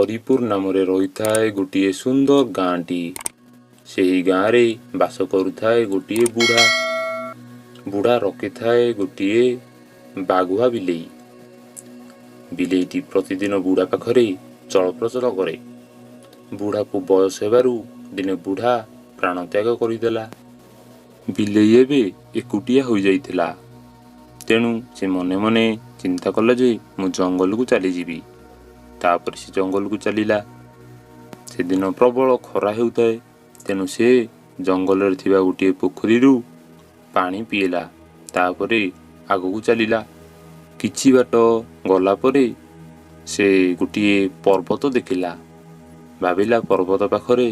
हरिपुर नाम रही थाए गोटे सुंदर गाँटी। सेही गाँ रे बास करुथाए गोटे बुढ़ा। बुढ़ा रखी थाए गोटे बाघुआ बिलेई। बिलेईटी प्रतिदिन बुढ़ा पाखरे चलप्रचल करे। बुढ़ा को बयस हेबारु दिने बुढ़ा प्राण त्याग करदेला। बिलेई एबे एकुटिया हो जाइथिला। तेणु से मने मने चिंता कला जे मु जंगल को चली जीवी। तापर से जंगल को चलीला। से दिन प्रबल खरा हेउताए। तेणु से जंगल रे थिबा गोटे पोखरी रु पानी पीला। तापरे आगु चलीला। किछि बाट गला परे से गोटे पर्वत देखिला। भाविला पर्वत पाखरे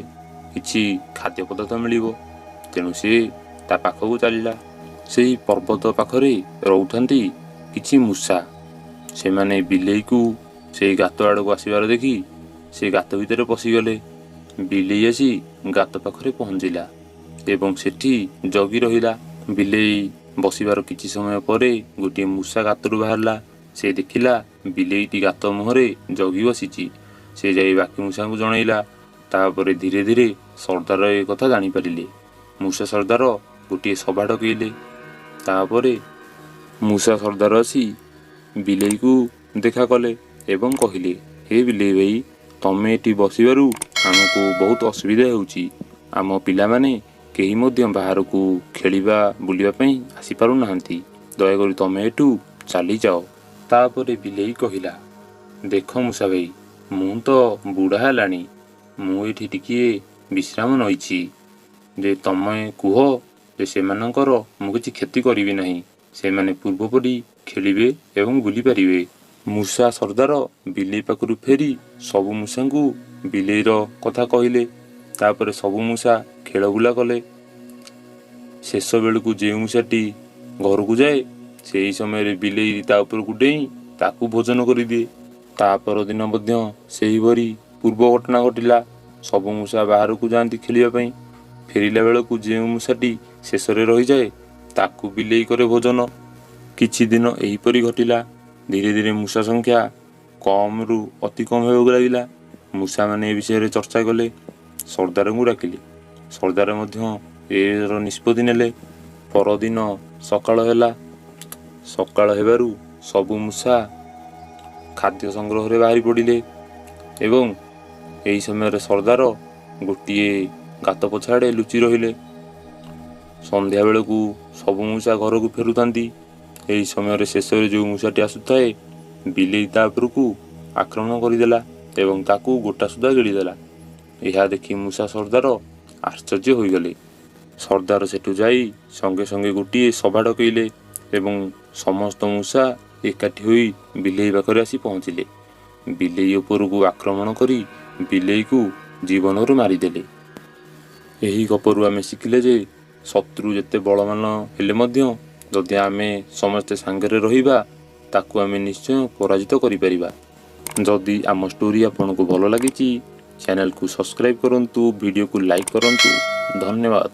किछि खाद्य पदार्थ मिलिबो। तेणु से ता पाखकु चलीला। सेही पर्वत पाखरे रहुथांती किछि मूषा। से माने बिलेई को से गात आड़ को आसबार देखी से गात भितर पशिगले। बिलेई आसी गात पाखरे पहुँचला एवं सेठी जगी रहिला। बिलेई बसिबार किछि समय परे गोटे मूषा गातरू बाहरला। से देखिला बिलेईटी गात मुहरे जगी बसिची। से जाई बाकी मूषा को जणैला। तापरे धीरे धीरे सरदार ए कथा जानि परिले। मूषा सरदार गोटे सभा डकैले। तापरे मूषा सरदार आसी बिलेई को देखा कले एवं कहिले, हे बिलेई भाई, तमे एटी बसिबारु आमको बहुत असुविधा होउची। आम पिला माने केही मध्य बाहर को खेलिबा बुलिबा पई आसी पारु नाहंती। दयाकरी तमे एटू चली जाओ। तापरे बिलेई कहिला, देख मूषा भाई, मु तो बुढ़ा हेलानी। मु एठी टिकिए विश्राम नइछि। जे तमे कुह जे सेमानकर मु किछि क्षति करिबि नाही। सेमाने पूर्वपरि खेलिबे एवं बुली पारिबे। मूषा सरदार बिलेई पाखरु फेरी सबु मूषा को बिलेईर कथा कहिले। तापरे सबु मूषा खेल बुला कले। शेष बेलू जे मूषाटी घर को जाए से समय बिलेई ता उपर को डेई ताकू भोजन करदिए। तापर दिन मध्य सेही भरी पूर्व घटना घटिला। सबु मूषा बाहर को जाती खेलिया पई। फेरिला बेलू जे मूषाटी शेष रही जाए ताकू बिलेई करे भोजन। किछि दिन एहीपरि घटिला। धीरे धीरे मूषा संख्या कम रु अति कम होगा लगिला। मूषा माने ए विषय चर्चा कले। सरदार को डाकिले। सरदार मध्य एर निष्पत्ति नेले। परदिन सकाळ ହେଲା। सकाळ हेबारु सबु मूषा खाद्य संग्रह रे बाहरी पड़िले एवं एही समय सरदार गोटे गात पछाड़े लुचि रहिले। संध्या बेलू सबु मूषा घर को फेरुतांती। एही समय शेष जो मूषाटी आसुथाए बिलेई ता उपरकू आक्रमण करदेला एवं ताकू गोटा सुधा गिड़ीदेला। यह देखी मूषा सरदार आश्चर्य होइगले। सरदार सेठू जाई संगे संगे गोटे सभा डकैले एवं समस्त मूषा एकाठी होई बिलेई पाखरे आसी पहुँचिले। बिलेई उपरकू आक्रमण करी बिलेई को जीवनरू मारिदेले। एही गपरू आमे शिखिले जे शत्रु जेते बलमान हेले मध्य जदि आमे समस्ते सांगरे रहिबा ताकू आमे निश्चय पराजित करि परिबा। जदि आम स्टोरी आपनको भलो लागिची चैनल को सब्सक्राइब करंतु, वीडियो को लाइक करंतु। धन्यवाद।